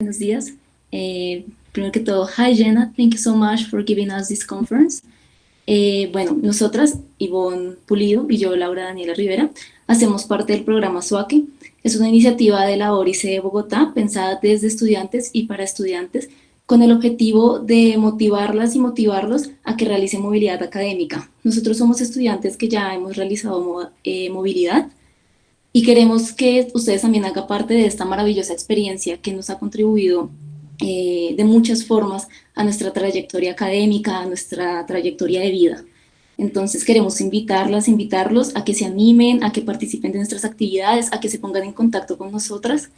Buenos días. Primero que todo, hi Jenna, thank you so much for giving us this conference. Bueno, nosotras, Ivonne Pulido y yo, Laura Daniela Rivera, hacemos parte del programa SUACE. Es una iniciativa de la Sede de Bogotá pensada desde estudiantes y para estudiantes con el objetivo de motivarlas y motivarlos a que realicen movilidad académica. Nosotros somos estudiantes que ya hemos realizado movilidad y queremos que ustedes también hagan parte de esta maravillosa experiencia que nos ha contribuido de muchas formas a nuestra trayectoria académica, a nuestra trayectoria de vida. Entonces queremos invitarlos a que se animen, a que participen de nuestras actividades, a que se pongan en contacto con nosotras.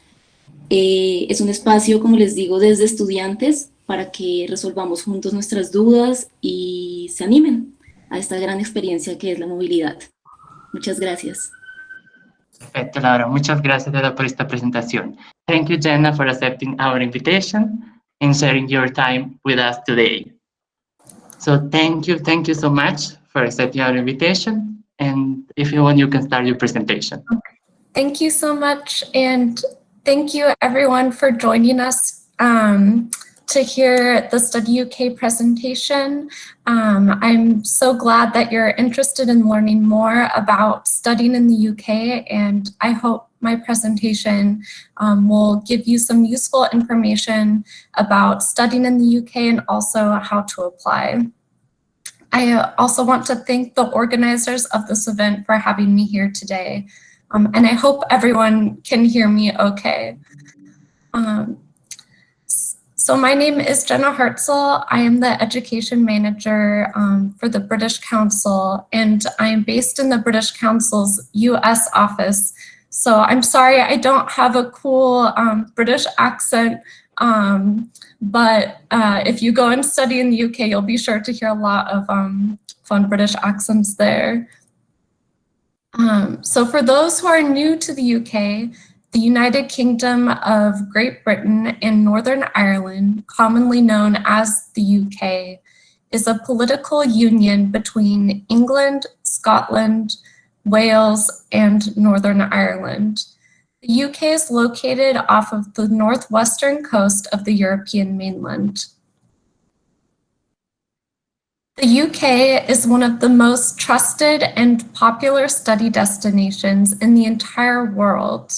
Es un espacio, como les digo, desde estudiantes para que resolvamos juntos nuestras dudas y se animen a esta gran experiencia que es la movilidad. Muchas gracias. Perfecto, Laura. Muchas gracias por esta presentación. Thank you, Jenna, for accepting our invitation and sharing your time with us today. So thank you so much for accepting our invitation. And if you want, you can start your presentation. Thank you so much. And thank you, everyone, for joining us to hear the Study UK presentation. I'm so glad that you're interested in learning more about studying in the UK, and I hope my presentation will give you some useful information about studying in the UK and also how to apply. I also want to thank the organizers of this event for having me here today, and I hope everyone can hear me okay. So my name is Jenna Hartzell. I am the Education Manager for the British Council, and I am based in the British Council's US office. So I'm sorry I don't have a cool British accent, but if you go and study in the UK, you'll be sure to hear a lot of fun British accents there. So for those who are new to the UK, the United Kingdom of Great Britain and Northern Ireland, commonly known as the UK, is a political union between England, Scotland, Wales, and Northern Ireland. The UK is located off of the northwestern coast of the European mainland. The UK is one of the most trusted and popular study destinations in the entire world.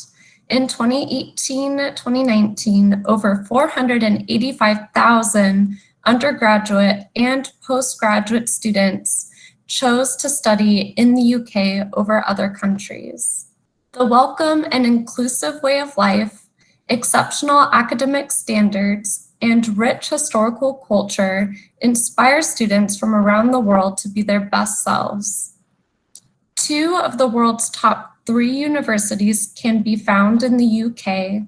In 2018-2019, over 485,000 undergraduate and postgraduate students chose to study in the UK over other countries. The welcome and inclusive way of life, exceptional academic standards, and rich historical culture inspire students from around the world to be their best selves. 2 of the world's top 3 universities can be found in the UK,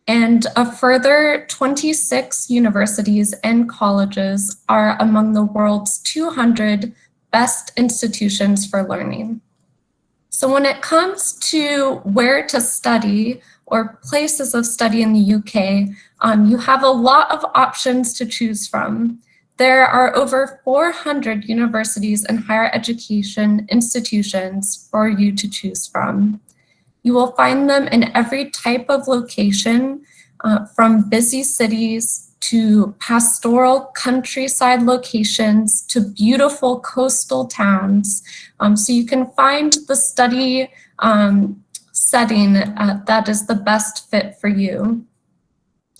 and a further 26 universities and colleges are among the world's 200 best institutions for learning. So when it comes to where to study or places of study in the UK, you have a lot of options to choose from. There are over 400 universities and higher education institutions for you to choose from. You will find them in every type of location, from busy cities to pastoral countryside locations to beautiful coastal towns. So you can find the study setting that is the best fit for you.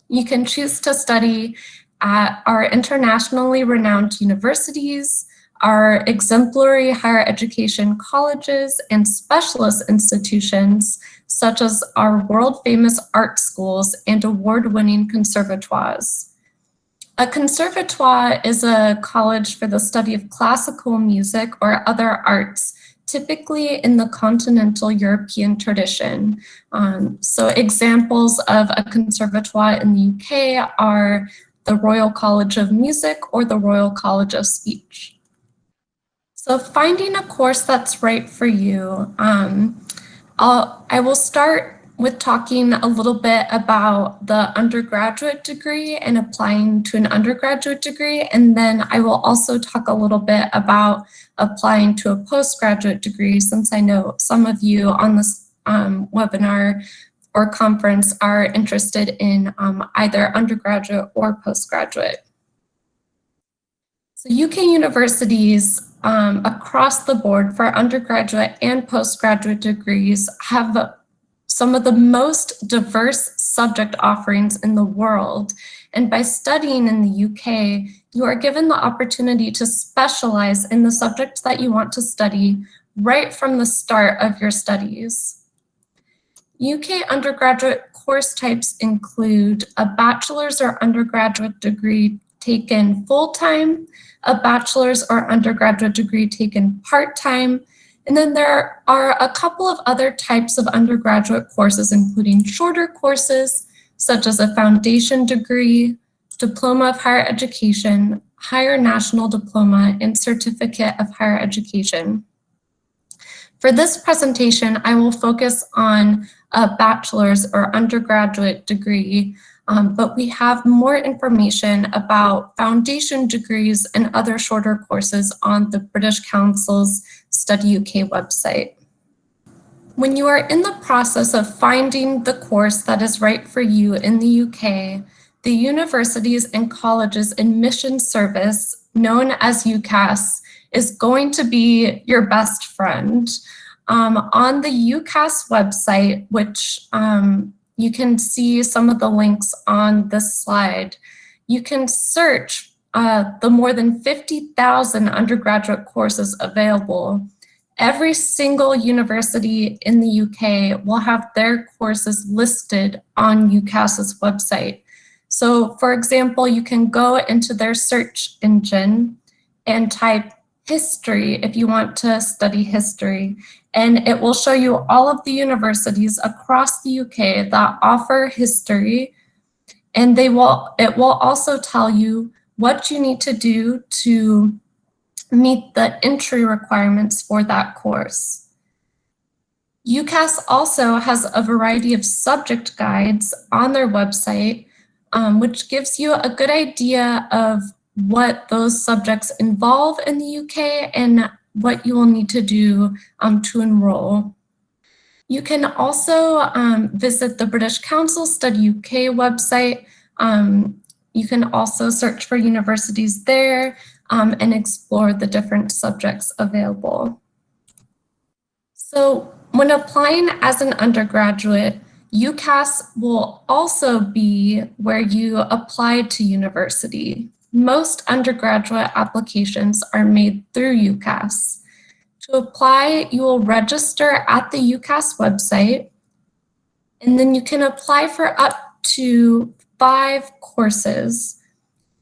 You can choose to study at our internationally renowned universities, our exemplary higher education colleges and specialist institutions, such as our world-famous art schools and award-winning conservatoires. A conservatoire is a college for the study of classical music or other arts, typically in the continental European tradition. So examples of a conservatoire in the UK are the Royal College of Music or the Royal College of Speech. So finding a course that's right for you, I will start with talking a little bit about the undergraduate degree and applying to an undergraduate degree, and then I will also talk a little bit about applying to a postgraduate degree, since I know some of you on this webinar or conference are interested in either undergraduate or postgraduate. So UK universities across the board for undergraduate and postgraduate degrees have some of the most diverse subject offerings in the world. And by studying in the UK, you are given the opportunity to specialize in the subjects that you want to study right from the start of your studies. UK undergraduate course types include a bachelor's or undergraduate degree taken full-time, a bachelor's or undergraduate degree taken part-time, and then there are a couple of other types of undergraduate courses, including shorter courses, such as a foundation degree, diploma of higher education, higher national diploma, and certificate of higher education. For this presentation, I will focus on a bachelor's or undergraduate degree, but we have more information about foundation degrees and other shorter courses on the British Council's Study UK website. When you are in the process of finding the course that is right for you in the UK, the Universities and Colleges Admissions Service, known as UCAS, is going to be your best friend. On the UCAS website, which you can see some of the links on this slide, you can search the more than 50,000 undergraduate courses available. Every single university in the UK will have their courses listed on UCAS's website. So for example, you can go into their search engine and type history if you want to study history, and it will show you all of the universities across the UK that offer history, and it will also tell you what you need to do to meet the entry requirements for that course. UCAS also has a variety of subject guides on their website, which gives you a good idea of what those subjects involve in the UK and what you will need to do to enroll. You can also visit the British Council Study UK website. You can also search for universities there and explore the different subjects available. So when applying as an undergraduate, UCAS will also be where you apply to university. Most undergraduate applications are made through UCAS. To apply, you will register at the UCAS website, and then you can apply for up to 5 courses.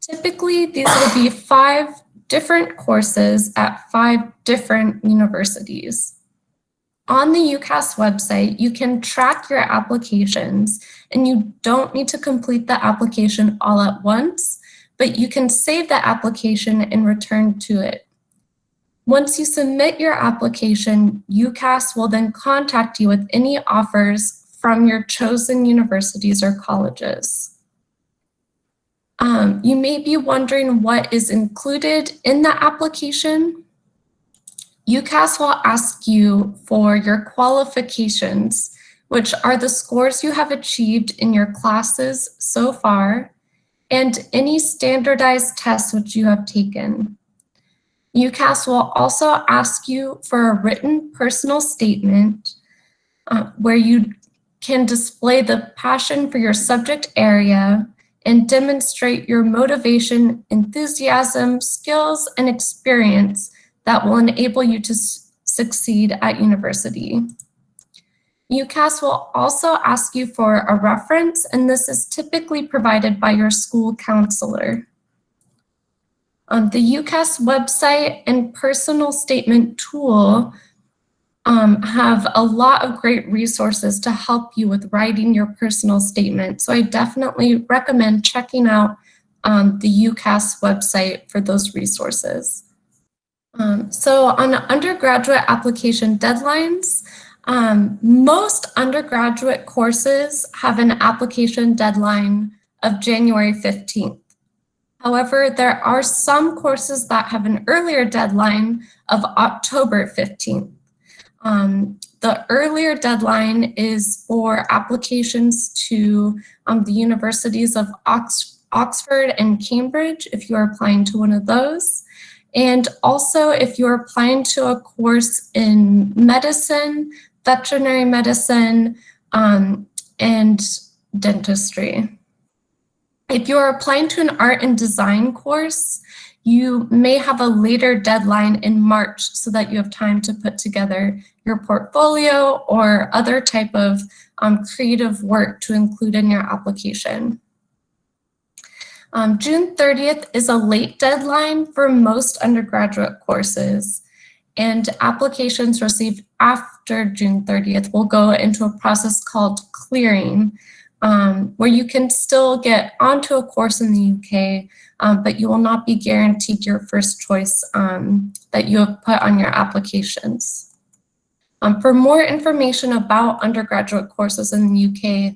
Typically, these will be 5 different courses at 5 different universities. On the UCAS website, you can track your applications, and you don't need to complete the application all at once, but you can save the application and return to it. Once you submit your application, UCAS will then contact you with any offers from your chosen universities or colleges. You may be wondering what is included in the application. UCAS will ask you for your qualifications, which are the scores you have achieved in your classes so far, and any standardized tests which you have taken. UCAS will also ask you for a written personal statement where you can display the passion for your subject area and demonstrate your motivation, enthusiasm, skills, and experience that will enable you to succeed at university. UCAS will also ask you for a reference, and this is typically provided by your school counselor. The UCAS website and personal statement tool have a lot of great resources to help you with writing your personal statement. So I definitely recommend checking out the UCAS website for those resources. So on undergraduate application deadlines, most undergraduate courses have an application deadline of January 15th. However, there are some courses that have an earlier deadline of October 15th. The earlier deadline is for applications to the universities of Oxford and Cambridge, if you're applying to one of those. And also if you're applying to a course in medicine, veterinary medicine, and dentistry. If you're applying to an art and design course, you may have a later deadline in March so that you have time to put together your portfolio or other type of creative work to include in your application. June 30th is a late deadline for most undergraduate courses, and applications received after June 30th will go into a process called clearing, where you can still get onto a course in the UK, but you will not be guaranteed your first choice that you have put on your applications. For more information about undergraduate courses in the UK,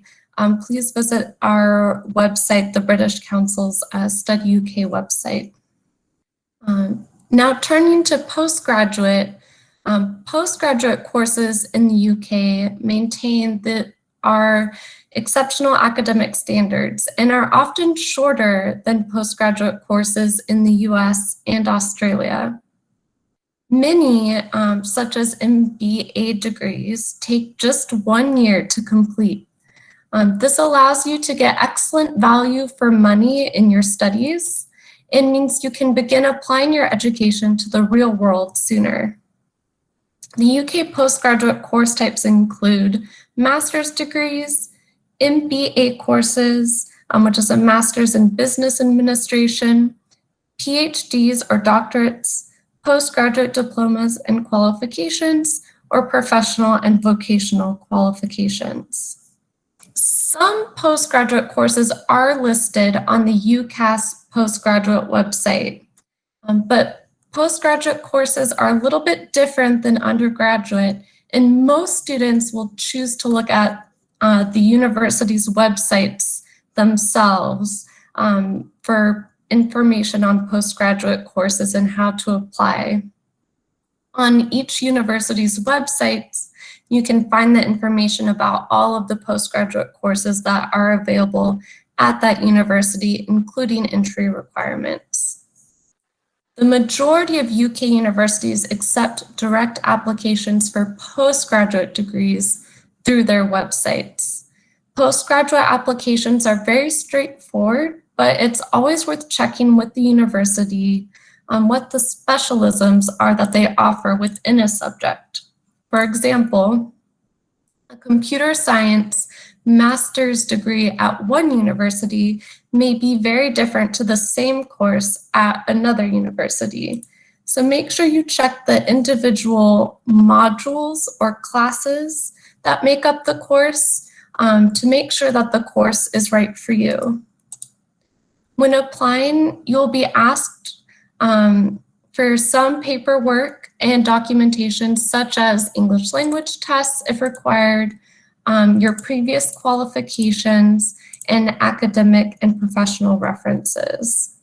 please visit our website, the British Council's Study UK website. Now turning to postgraduate, postgraduate courses in the UK maintain our exceptional academic standards and are often shorter than postgraduate courses in the US and Australia. Many, such as MBA degrees, take just 1 year to complete. This allows you to get excellent value for money in your studies. It means you can begin applying your education to the real world sooner. The UK postgraduate course types include master's degrees, MBA courses, which is a master's in business administration, PhDs or doctorates, postgraduate diplomas and qualifications, or professional and vocational qualifications. Some postgraduate courses are listed on the UCAS postgraduate website, but postgraduate courses are a little bit different than undergraduate, and most students will choose to look at the university's websites themselves for information on postgraduate courses and how to apply. On each university's websites, you can find the information about all of the postgraduate courses that are available at that university, including entry requirements. The majority of UK universities accept direct applications for postgraduate degrees through their websites. Postgraduate applications are very straightforward, but it's always worth checking with the university on what the specialisms are that they offer within a subject. For example, a computer science master's degree at one university may be very different to the same course at another university. So make sure you check the individual modules or classes that make up the course to make sure that the course is right for you. When applying, you'll be asked for some paperwork and documentation such as English language tests if required, your previous qualifications, and academic and professional references.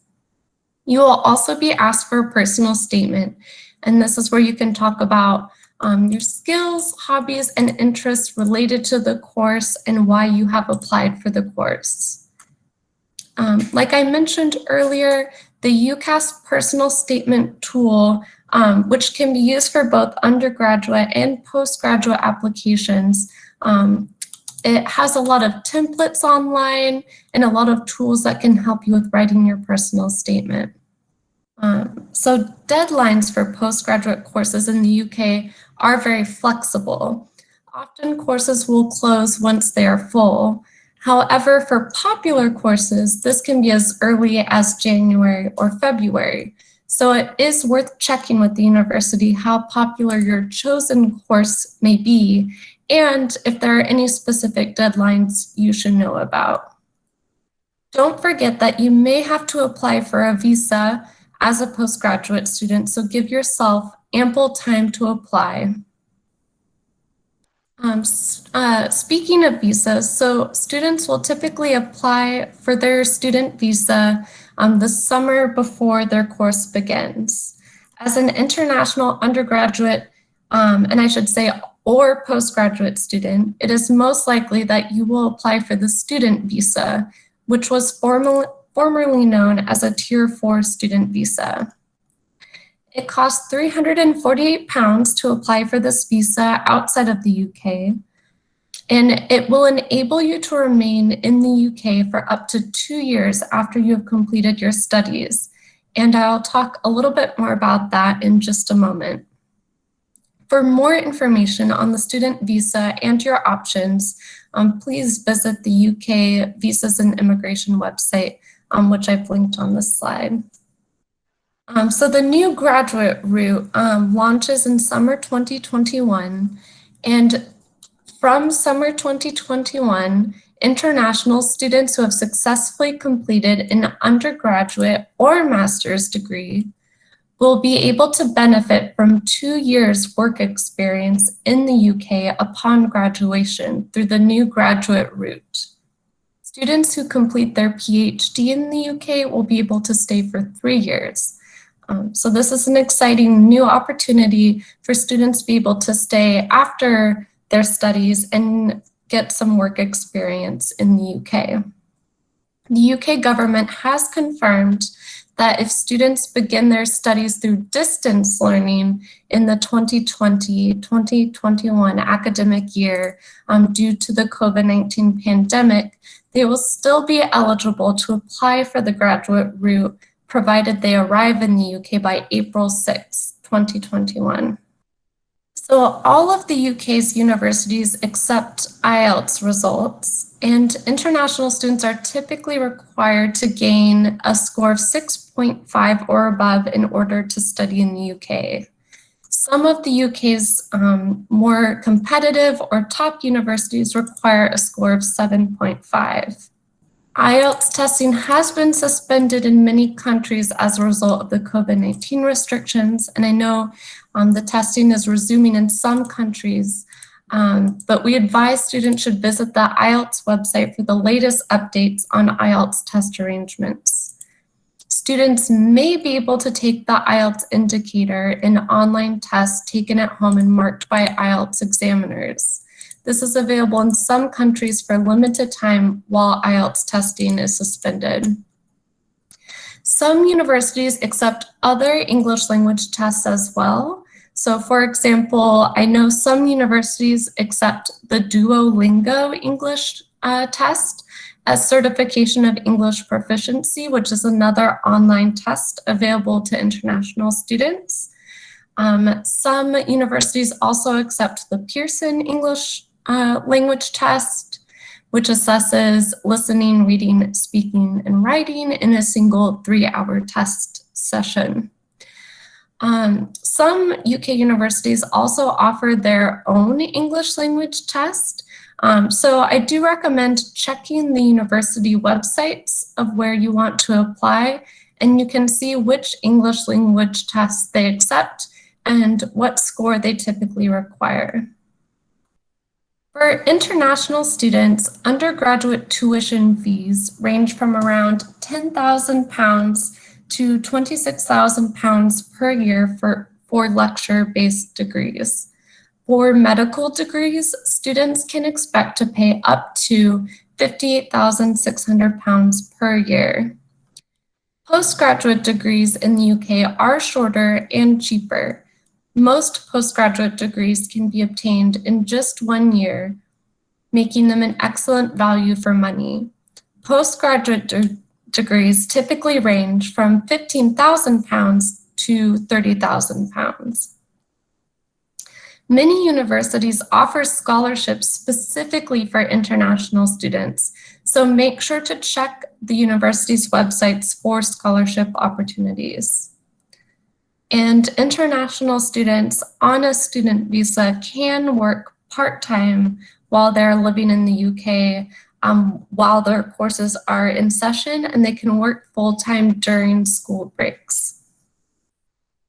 You will also be asked for a personal statement, and this is where you can talk about your skills, hobbies, and interests related to the course and why you have applied for the course. Like I mentioned earlier, the UCAS personal statement tool, which can be used for both undergraduate and postgraduate applications, it has a lot of templates online and a lot of tools that can help you with writing your personal statement. So deadlines for postgraduate courses in the UK are very flexible. Often courses will close once they are full. However, for popular courses, this can be as early as January or February. So it is worth checking with the university how popular your chosen course may be and if there are any specific deadlines you should know about. Don't forget that you may have to apply for a visa as a postgraduate student, so give yourself ample time to apply. Speaking of visas, so students will typically apply for their student visa the summer before their course begins. As an international undergraduate, and I should say, or postgraduate student, it is most likely that you will apply for the student visa, which was formerly known as a Tier 4 student visa. It costs £348 to apply for this visa outside of the UK, and it will enable you to remain in the UK for up to 2 years after you have completed your studies. And I'll talk a little bit more about that in just a moment. For more information on the student visa and your options, please visit the UK Visas and Immigration website, which I've linked on this slide. So the new graduate route launches in summer 2021, and from summer 2021, international students who have successfully completed an undergraduate or master's degree will be able to benefit from 2 years work experience in the UK upon graduation through the new graduate route. Students who complete their PhD in the UK will be able to stay for 3 years. So this is an exciting new opportunity for students to be able to stay after their studies and get some work experience in the UK. The UK government has confirmed that if students begin their studies through distance learning in the 2020-2021 academic year due to the COVID-19 pandemic, they will still be eligible to apply for the graduate route provided they arrive in the UK by April 6, 2021. So all of the UK's universities accept IELTS results, and international students are typically required to gain a score of 6.5 or above in order to study in the UK. Some of the UK's more competitive or top universities require a score of 7.5. IELTS testing has been suspended in many countries as a result of the COVID-19 restrictions, and I know the testing is resuming in some countries, but we advise students should visit the IELTS website for the latest updates on IELTS test arrangements. Students may be able to take the IELTS indicator, an online test taken at home and marked by IELTS examiners. This is available in some countries for limited time while IELTS testing is suspended. Some universities accept other English language tests as well. So for example, I know some universities accept the Duolingo English test as certification of English proficiency, which is another online test available to international students. Some universities also accept the Pearson English language test, which assesses listening, reading, speaking, and writing in a single 3-hour test session. Some UK universities also offer their own English language test. So I do recommend checking the university websites of where you want to apply, and you can see which English language tests they accept and what score they typically require. For international students, undergraduate tuition fees range from around £10,000 to £26,000 per year for lecture-based degrees. For medical degrees, students can expect to pay up to £58,600 per year. Postgraduate degrees in the UK are shorter and cheaper. Most postgraduate degrees can be obtained in just 1 year, making them an excellent value for money. Postgraduate degrees typically range from £15,000 to £30,000. Many universities offer scholarships specifically for international students, so make sure to check the university's websites for scholarship opportunities. And international students on a student visa can work part-time while they're living in the UK while their courses are in session, and they can work full-time during school breaks.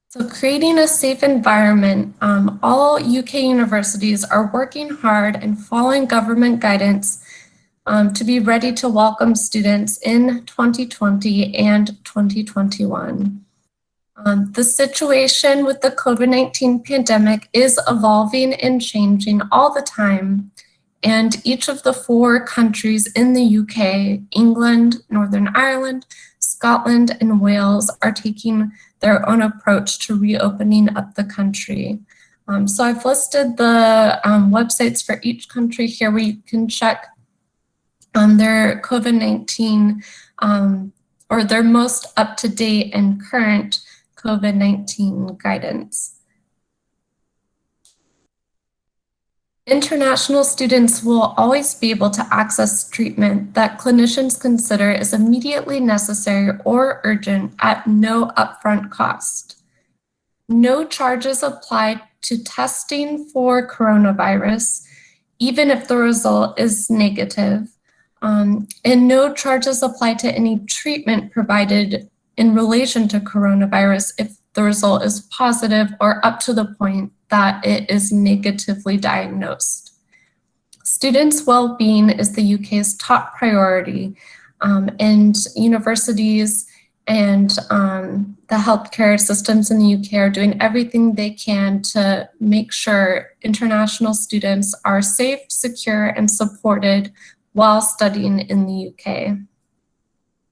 So creating a safe environment, all UK universities are working hard and following government guidance to be ready to welcome students in 2020 and 2021. The situation with the COVID-19 pandemic is evolving and changing all the time, and each of the 4 countries in the UK, England, Northern Ireland, Scotland, and Wales, are taking their own approach to reopening up the country. So I've listed the websites for each country here where you can check their COVID-19 or their most up-to-date and current COVID-19 guidance. International students will always be able to access treatment that clinicians consider is immediately necessary or urgent at no upfront cost. No charges apply to testing for coronavirus, even if the result is negative, and no charges apply to any treatment provided in relation to coronavirus if the result is positive or up to the point that it is negatively diagnosed. Students' well-being is the UK's top priority, and universities and the healthcare systems in the UK are doing everything they can to make sure international students are safe, secure, and supported while studying in the UK.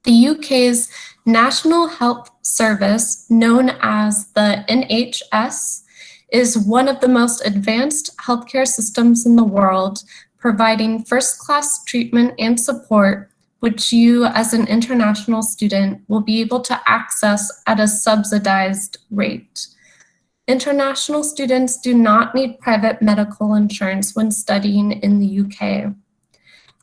The UK's National Health Service, known as the NHS, is one of the most advanced healthcare systems in the world, providing first-class treatment and support, which you as an international student will be able to access at a subsidized rate. International students do not need private medical insurance when studying in the UK.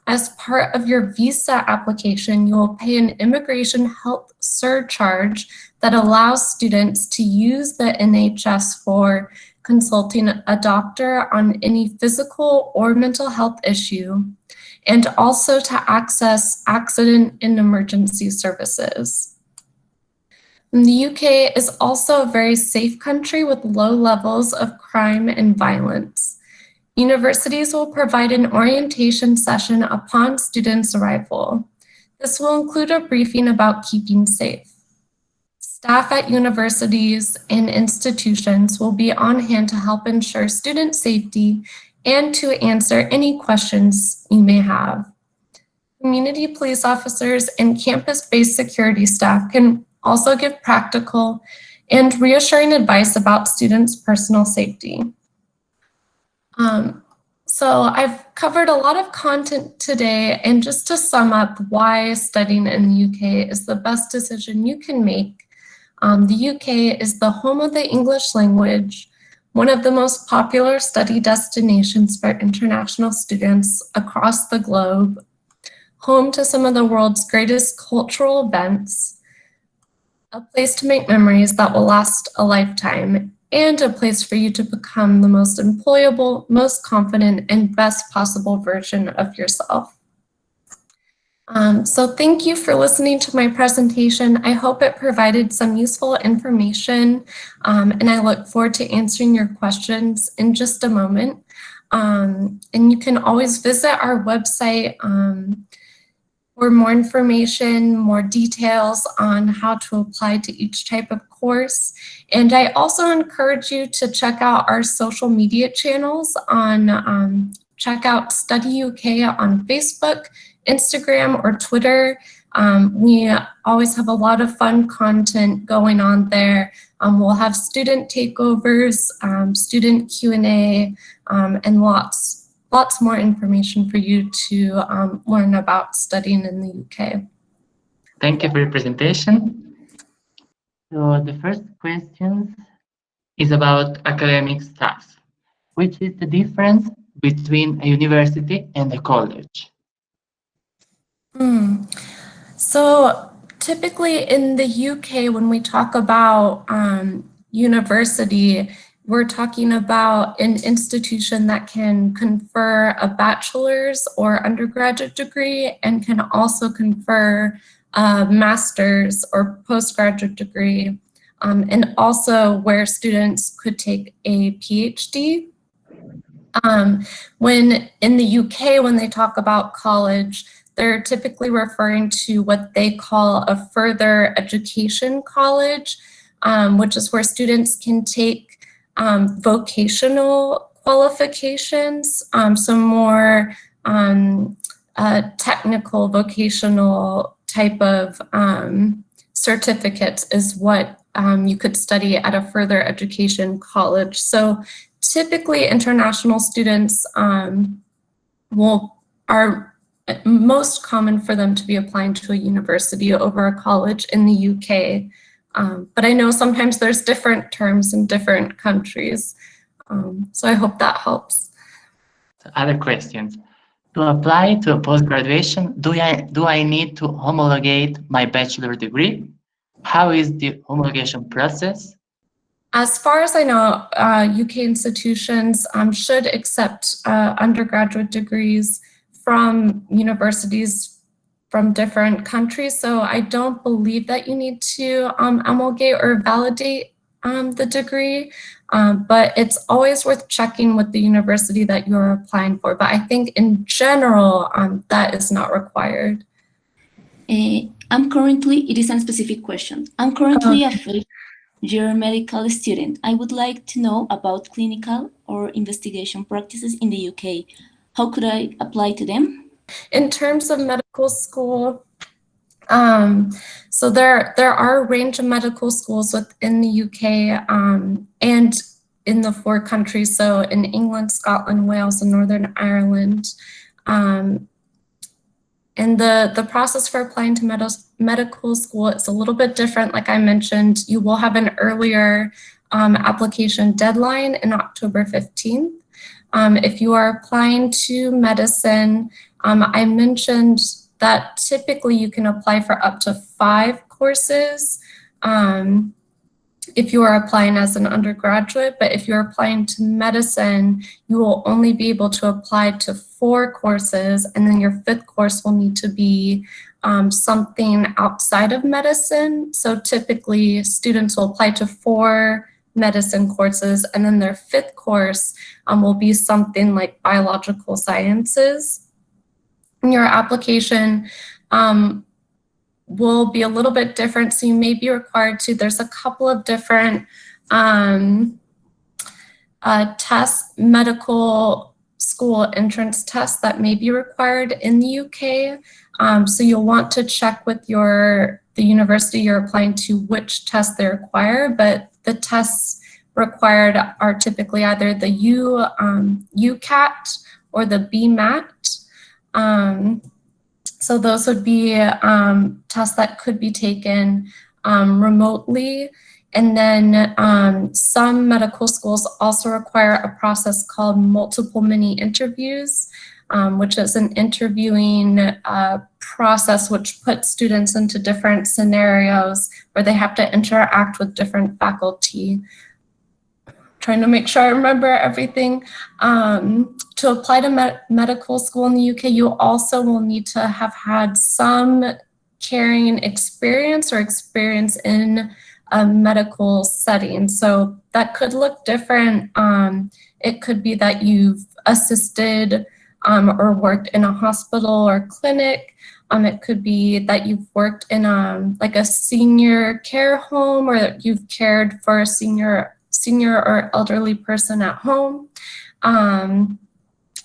As part of your visa application, you will pay an immigration health surcharge that allows students to use the NHS for consulting a doctor on any physical or mental health issue, and also to access accident and emergency services. And the UK is also a very safe country with low levels of crime and violence. Universities will provide an orientation session upon students' arrival. This will include a briefing about keeping safe. Staff at universities and institutions will be on hand to help ensure student safety and to answer any questions you may have. Community police officers and campus-based security staff can also give practical and reassuring advice about students' personal safety. So I've covered a lot of content today, and just to sum up why studying in the UK is the best decision you can make. The UK is the home of the English language, one of the most popular study destinations for international students across the globe, home to some of the world's greatest cultural events, a place to make memories that will last a lifetime, and a place for you to become the most employable, most confident, and best possible version of yourself. So thank you for listening to my presentation. I hope it provided some useful information, and I look forward to answering your questions in just a moment. And you can always visit our website for more information, more details on how to apply to each type of course. And I also encourage you to check out our social media channels on check out Study UK on Facebook, Instagram, or Twitter. We always have a lot of fun content going on there. We'll have student takeovers, student Q&A, and lots more information for you to learn about studying in the UK. Thank you for your presentation. So the first question is about academic staff. Which is the difference between a university and a college? So typically in the UK, when we talk about university, we're talking about an institution that can confer a bachelor's or undergraduate degree and can also confer a master's or postgraduate degree, and also where students could take a PhD. When in the UK, when they talk about college, they're typically referring to what they call a further education college. which is where students can take vocational qualifications, some more technical vocational type of certificates is what you could study at a further education college. So typically international students are most common for them to be applying to a university over a college in the UK. But I know sometimes there's different terms in different countries. So I hope that helps. Other questions. To apply to a post-graduation, do I need to homologate my bachelor degree? How is the homologation process? As far as I know, UK institutions should accept undergraduate degrees from universities from different countries. So I don't believe that you need to homologate or validate the degree, but it's always worth checking with the university that you're applying for. But I think in general, that is not required. It is a specific question. I'm currently a first-year medical student. I would like to know about clinical or investigation practices in the UK. How could I apply to them? In terms of medical school, so there are a range of medical schools within the UK and in the 4 countries, so in England, Scotland, Wales, and Northern Ireland. And the process for applying to medical school is a little bit different. Like I mentioned, you will have an earlier application deadline in October 15th. If you are applying to medicine, I mentioned that typically you can apply for up to 5 courses if you are applying as an undergraduate, but if you're applying to medicine, you will only be able to apply to 4 courses, and then your 5th course will need to be something outside of medicine. So typically students will apply to 4 medicine courses, and then their 5th course will be something like biological sciences. And your application will be a little bit different, so you may be required to, there's a couple of different tests, medical school entrance tests that may be required in the UK. So you'll want to check with the university you're applying to which tests they require, but the tests required are typically either the UCAT or the BMAT. So those would be tests that could be taken remotely. And then some medical schools also require a process called multiple mini interviews, which is an interviewing process which puts students into different scenarios where they have to interact with different faculty. Trying to make sure I remember everything. To apply to medical school in the UK, you also will need to have had some caring experience or experience in a medical setting. So that could look different. It could be that you've assisted or worked in a hospital or clinic. It could be that you've worked in like a senior care home, or that you've cared for a senior or elderly person at home.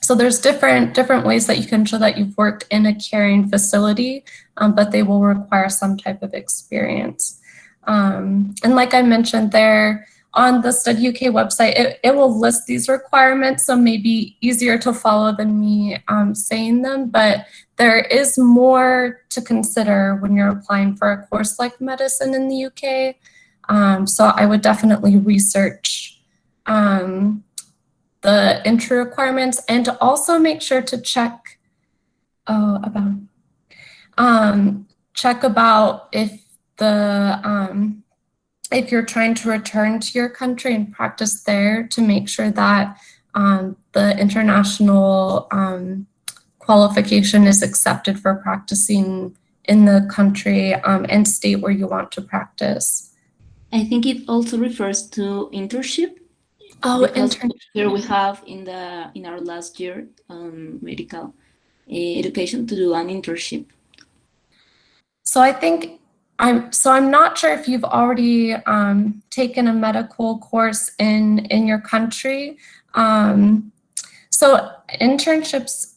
So there's different ways that you can show that you've worked in a caring facility, but they will require some type of experience. And like I mentioned there, on the Study UK website, it will list these requirements, so maybe easier to follow than me saying them, but there is more to consider when you're applying for a course like medicine in the UK. So I would definitely research the entry requirements, and to also make sure to check about if you're trying to return to your country and practice there, to make sure that the international qualification is accepted for practicing in the country and state where you want to practice. I think it also refers to internship. Oh, internship. Here we have in our last year medical education to do an internship. So I think I'm not sure if you've already taken a medical course in your country. So internships,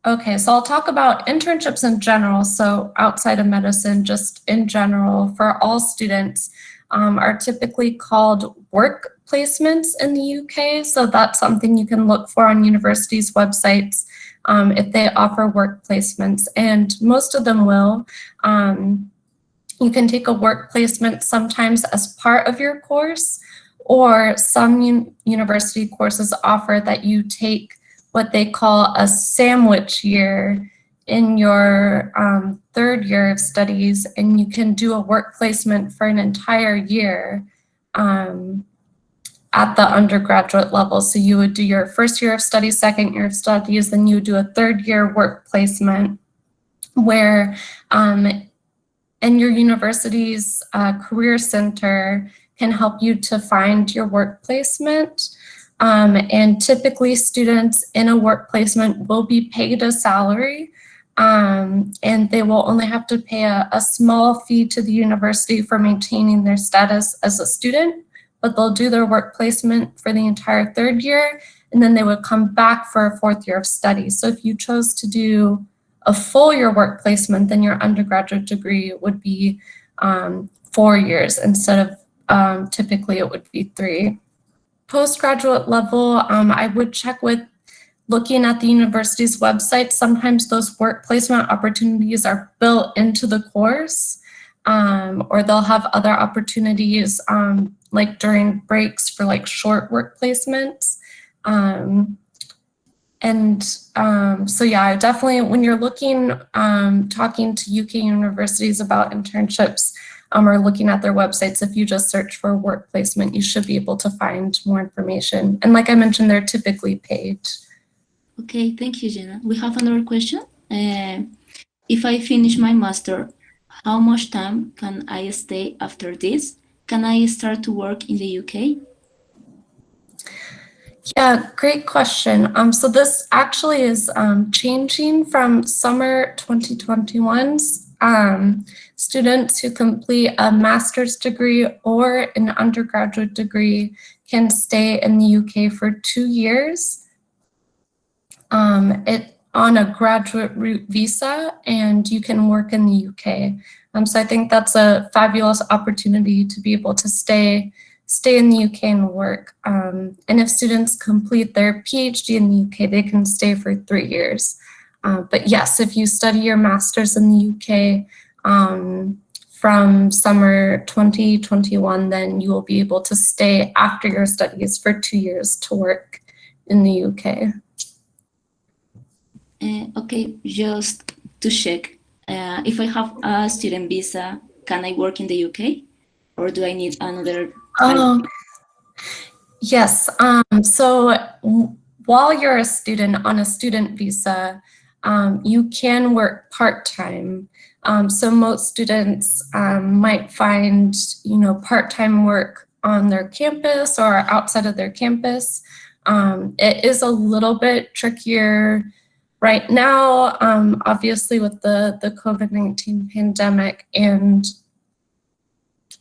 okay, so I'll talk about internships in general. So outside of medicine, just in general, for all students, are typically called work placements in the UK. So that's something you can look for on universities' websites if they offer work placements, and most of them will. You can take a work placement sometimes as part of your course, or some university courses offer that you take what they call a sandwich year in your third year of studies, and you can do a work placement for an entire year at the undergraduate level. So you would do your first year of studies, second year of studies, then you would do a third year work placement where and your university's career center can help you to find your work placement. And typically students in a work placement will be paid a salary, and they will only have to pay a small fee to the university for maintaining their status as a student, but they'll do their work placement for the entire third year, and then they would come back for a fourth year of study. So if you chose to do a full year work placement, then your undergraduate degree would be 4 years instead of typically it would be 3. Postgraduate level, I would check with looking at the university's website. Sometimes those work placement opportunities are built into the course, or they'll have other opportunities like during breaks for like short work placements. So yeah, definitely when you're looking, talking to UK universities about internships or looking at their websites, if you just search for work placement, you should be able to find more information. And like I mentioned, they're typically paid. Okay, thank you, Jenna. We have another question. If I finish my master, how much time can I stay after this? Can I start to work in the UK? Yeah, great question. So this actually is changing from summer 2021's. Students who complete a master's degree or an undergraduate degree can stay in the UK for 2 years on a graduate route visa, and you can work in the UK. So I think that's a fabulous opportunity to be able to stay in the UK and work. And if students complete their PhD in the UK, they can stay for 3 years. But yes, if you study your master's in the UK from summer 2021, then you will be able to stay after your studies for 2 years to work in the UK. Okay, just to check, if I have a student visa, can I work in the UK? Or do I need another? Yes. So while you're a student on a student visa, you can work part-time. So most students might find, part-time work on their campus or outside of their campus. It is a little bit trickier right now, obviously with the COVID-19 pandemic and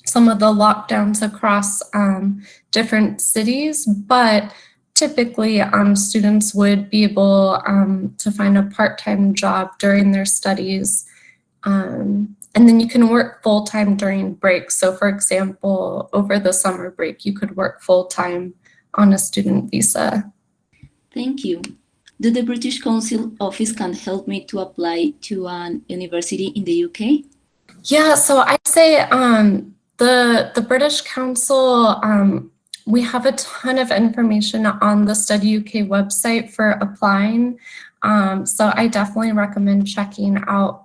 some of the lockdowns across different cities, but typically students would be able to find a part-time job during their studies, and then you can work full-time during breaks. So for example, over the summer break, you could work full-time on a student visa. Thank you. Do the British Council office can help me to apply to an university in the UK? Yeah, so I'd say the British Council, we have a ton of information on the Study UK website for applying. So I definitely recommend checking out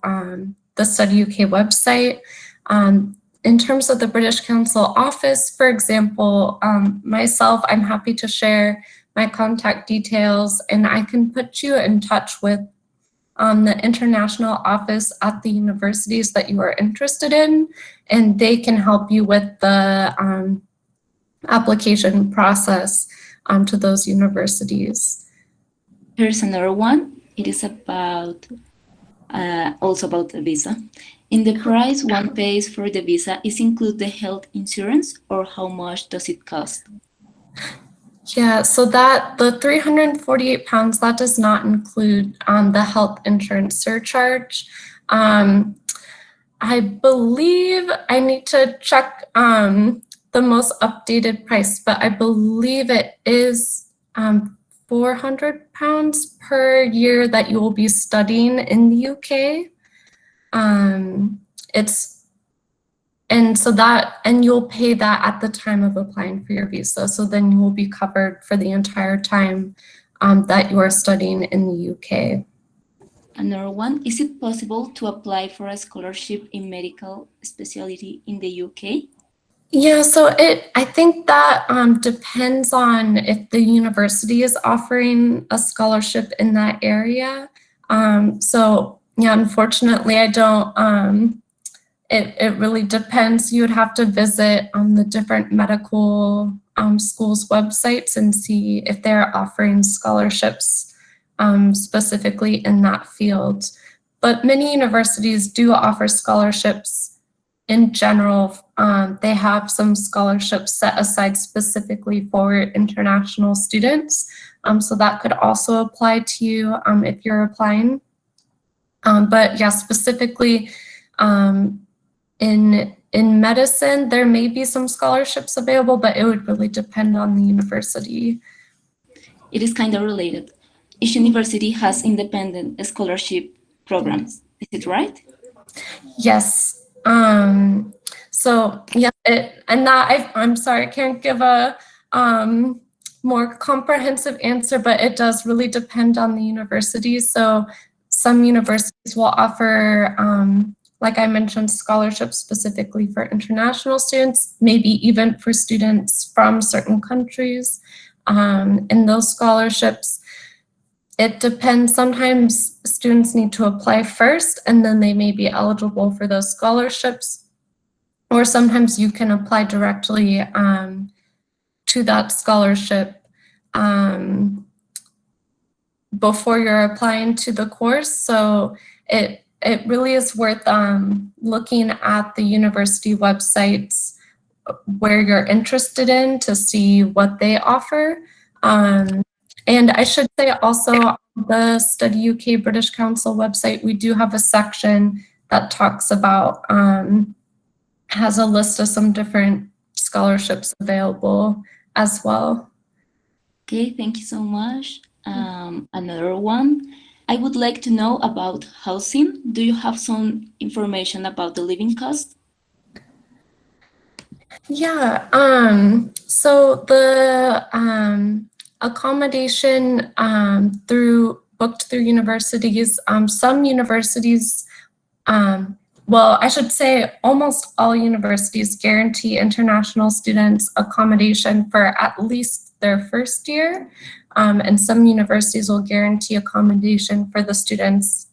the Study UK website. In terms of the British Council office, for example, myself, I'm happy to share my contact details, and I can put you in touch with the international office at the universities that you are interested in, and they can help you with the application process to those universities. Here's another one. It is about also about the visa. In the price one pays for the visa, is include the health insurance, or how much does it cost? Yeah, so that the £348, that does not include the health insurance surcharge. I believe I need to check the most updated price, but I believe it is £400 per year that you will be studying in the UK. And you'll pay that at the time of applying for your visa. So then you will be covered for the entire time that you are studying in the UK. Another one, is it possible to apply for a scholarship in medical specialty in the UK? Yeah, so I think that depends on if the university is offering a scholarship in that area. So yeah, unfortunately, I don't. It really depends. You would have to visit the different medical schools' websites and see if they're offering scholarships specifically in that field. But many universities do offer scholarships in general. They have some scholarships set aside specifically for international students. So that could also apply to you if you're applying. But yeah, specifically, in medicine, there may be some scholarships available, but it would really depend on the university. It is kind of related. Each university has independent scholarship programs. Is it right? Yes. So yeah, I'm sorry, I can't give a more comprehensive answer, but it does really depend on the university. So some universities will offer, like I mentioned, scholarships specifically for international students, maybe even for students from certain countries. And those scholarships, it depends. Sometimes students need to apply first, and then they may be eligible for those scholarships. Or sometimes you can apply directly to that scholarship before you're applying to the course. So it really is worth looking at the university websites where you're interested in to see what they offer. And I should say also, on the Study UK British Council website, we do have a section that talks about, has a list of some different scholarships available as well. Okay, thank you so much. Another one, I would like to know about housing. Do you have some information about the living cost? Yeah, so the accommodation booked through universities, some universities, well, I should say almost all universities guarantee international students accommodation for at least their first year. And some universities will guarantee accommodation for the students,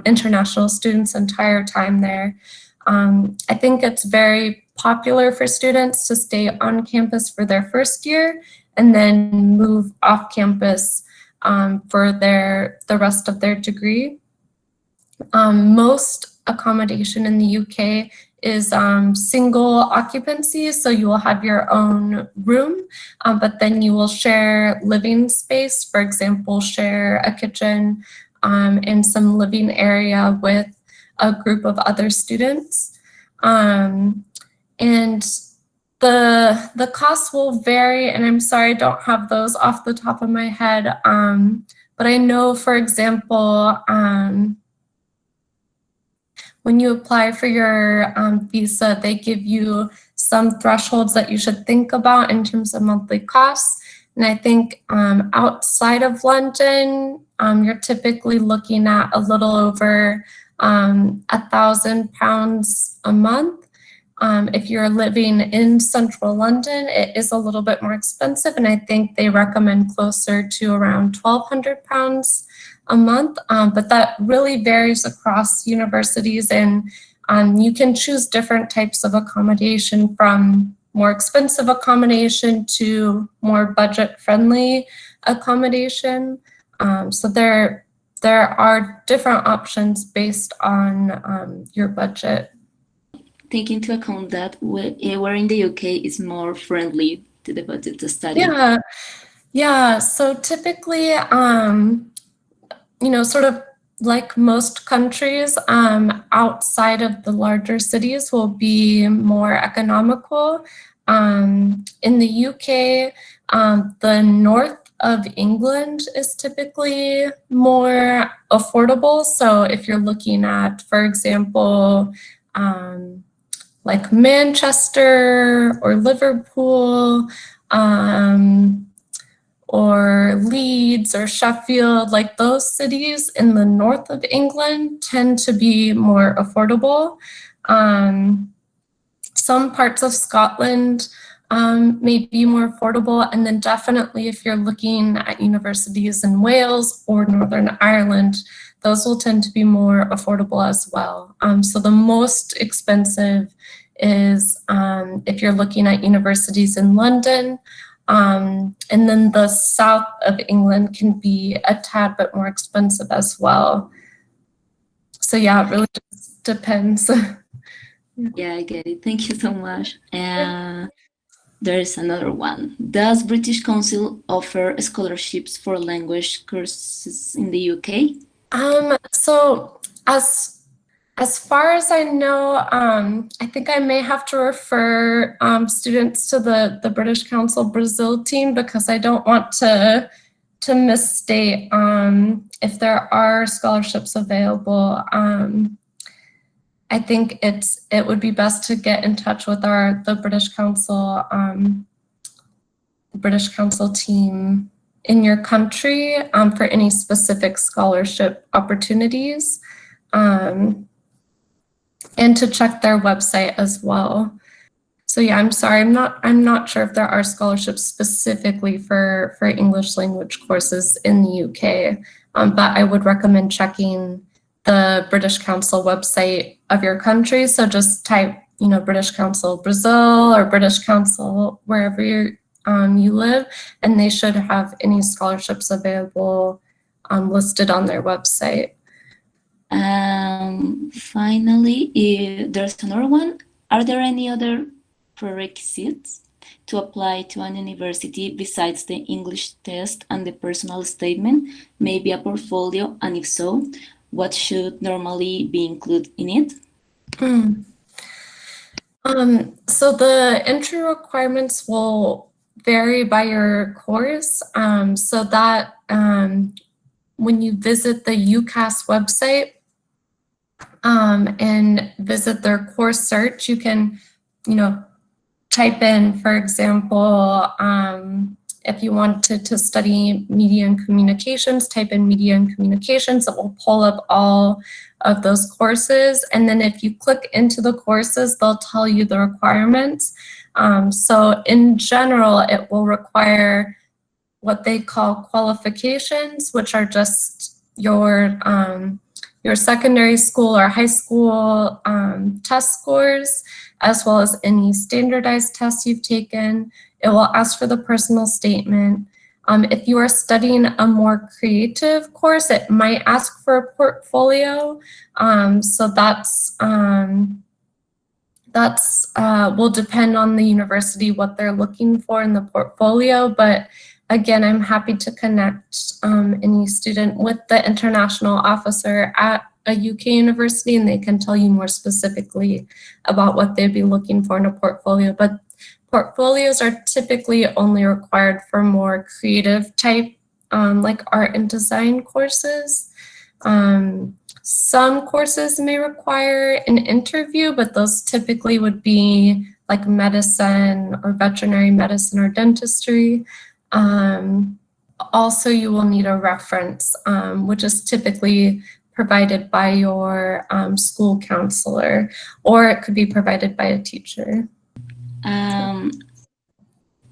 international students' entire time there. I think it's very popular for students to stay on campus for their first year and then move off campus for the rest of their degree. Most accommodation in the UK is single occupancy, so you will have your own room, but then you will share living space, for example, share a kitchen and some living area with a group of other students. And the costs will vary, and I'm sorry I don't have those off the top of my head, but I know, for example, when you apply for your visa, they give you some thresholds that you should think about in terms of monthly costs. And I think outside of London, you're typically looking at a little over £1,000 a month. If you're living in central London, it is a little bit more expensive, and I think they recommend closer to around £1,200 a month, but that really varies across universities, and you can choose different types of accommodation, from more expensive accommodation to more budget-friendly accommodation. So there are different options based on your budget. Take into account that where in the UK is more friendly to the budget to study. Yeah. So typically, sort of like most countries, outside of the larger cities will be more economical. In the UK, the north of England is typically more affordable. So if you're looking at, for example, like Manchester or Liverpool, or Leeds or Sheffield, like those cities in the north of England tend to be more affordable. Some parts of Scotland may be more affordable, and then definitely if you're looking at universities in Wales or Northern Ireland, those will tend to be more affordable as well. So the most expensive is if you're looking at universities in London, and then the south of England can be a tad bit more expensive as well. So yeah, it really just depends. Yeah, I get it. Thank you so much. There's another one. Does British Council offer scholarships for language courses in the UK? So as far as I know, I think I may have to refer students to the British Council Brazil team, because I don't want to misstate if there are scholarships available. I think it would be best to get in touch with the British Council team in your country for any specific scholarship opportunities. And to check their website as well. So yeah, I'm sorry, I'm not sure if there are scholarships specifically for English language courses in the UK, but I would recommend checking the British Council website of your country. So just type, British Council Brazil or British Council wherever you live, and they should have any scholarships available listed on their website. Finally, there's another one. Are there any other prerequisites to apply to an university besides the English test and the personal statement, maybe a portfolio, and if so, what should normally be included in it? So the entry requirements will vary by your course, so that when you visit the UCAS website and visit their course search, you can, type in, for example, if you wanted to study media and communications, type in media and communications. It will pull up all of those courses. And then if you click into the courses, they'll tell you the requirements. So in general, it will require what they call qualifications, which are just your secondary school or high school test scores, as well as any standardized tests you've taken. It will ask for the personal statement. If you are studying a more creative course, it might ask for a portfolio. So that's will depend on the university, what they're looking for in the portfolio. But again, I'm happy to connect any student with the international officer at a UK university, and they can tell you more specifically about what they'd be looking for in a portfolio. But portfolios are typically only required for more creative type, like art and design courses. Some courses may require an interview, but those typically would be like medicine or veterinary medicine or dentistry. Also, you will need a reference, which is typically provided by your school counselor, or it could be provided by a teacher.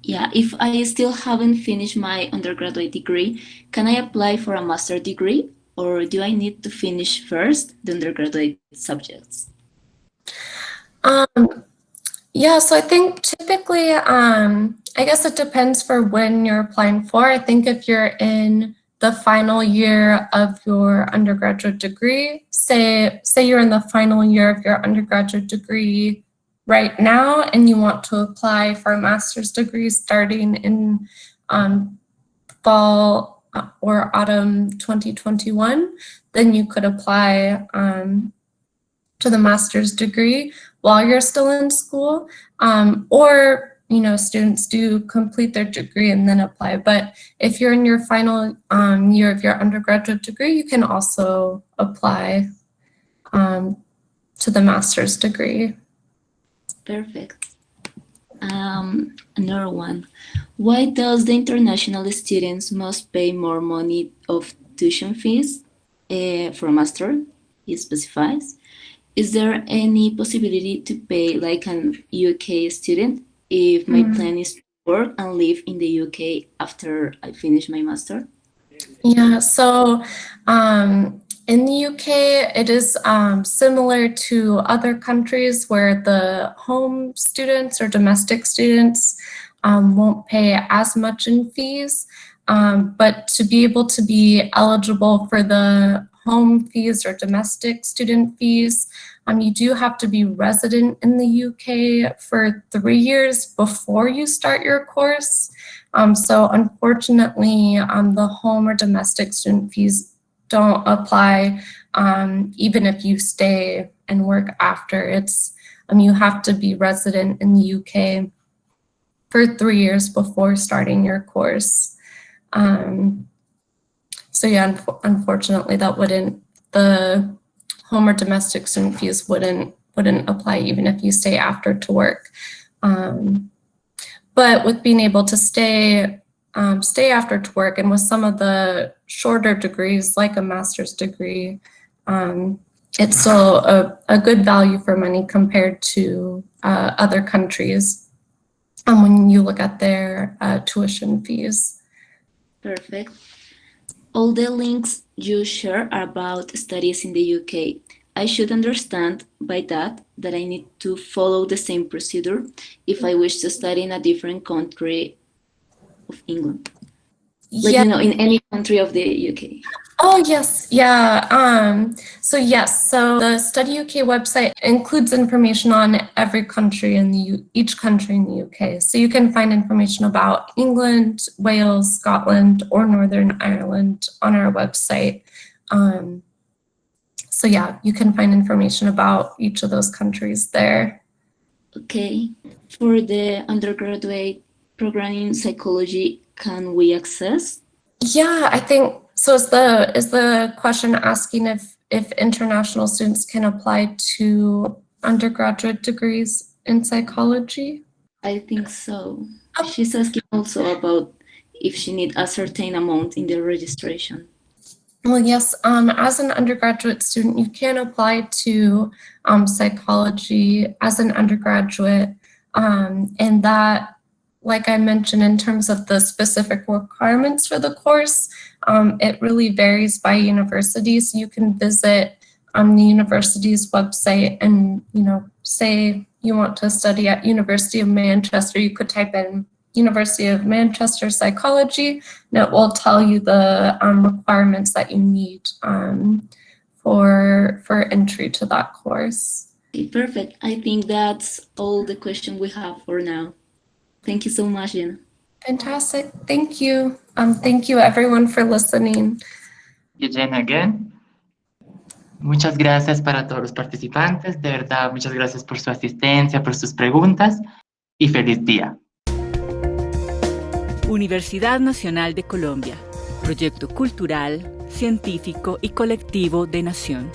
Yeah, if I still haven't finished my undergraduate degree, can I apply for a master's degree, or do I need to finish first the undergraduate subjects? Yeah, so I think typically, I guess it depends for when you're applying for. I think if you're in the final year of your undergraduate degree, say you're in the final year of your undergraduate degree right now and you want to apply for a master's degree starting in fall or autumn 2021, then you could apply to the master's degree while you're still in school, or students do complete their degree and then apply. But if you're in your final year of your undergraduate degree, you can also apply to the master's degree. Perfect. Another one. Why does the international students must pay more money of tuition fees for a master? It specifies. Is there any possibility to pay like an UK student if my plan is to work and live in the UK after I finish my master? Yeah, so in the UK, it is similar to other countries where the home students or domestic students won't pay as much in fees, but to be able to be eligible for the home fees or domestic student fees, you do have to be resident in the UK for 3 years before you start your course. So unfortunately, the home or domestic student fees don't apply even if you stay and work after. It's you have to be resident in the UK for 3 years before starting your course. So yeah, unfortunately, the home or domestic student fees wouldn't apply even if you stay after to work. But with being able to stay after to work, and with some of the shorter degrees like a master's degree, it's still a good value for money compared to other countries when you look at their tuition fees. Perfect. All the links you share are about studies in the UK. I should understand by that I need to follow the same procedure if I wish to study in a different country of England. Like, Yeah. in any country of the UK. Oh, yes. Yeah. So yes, so the Study UK website includes information on every country each country in the UK. So you can find information about England, Wales, Scotland, or Northern Ireland on our website. So yeah, you can find information about each of those countries there. Okay. For the undergraduate program in psychology, can we access? Yeah, I think so. Is the question asking if international students can apply to undergraduate degrees in psychology? I think so. She's asking also about if she needs a certain amount in the registration. Well, yes. As an undergraduate student, you can apply to psychology as an undergraduate, and that, like I mentioned, in terms of the specific requirements for the course, it really varies by university. So you can visit the university's website and, say you want to study at University of Manchester, you could type in University of Manchester Psychology, and it will tell you the requirements that you need for entry to that course. Okay, perfect. I think that's all the questions we have for now. Thank you so much, Jenna. Fantastic. Thank you. Thank you, everyone, for listening. Thank you, Jenna, again. Muchas gracias para todos los participantes. De verdad, muchas gracias por su asistencia, por sus preguntas y feliz día. Universidad Nacional de Colombia, proyecto cultural, científico y colectivo de nación.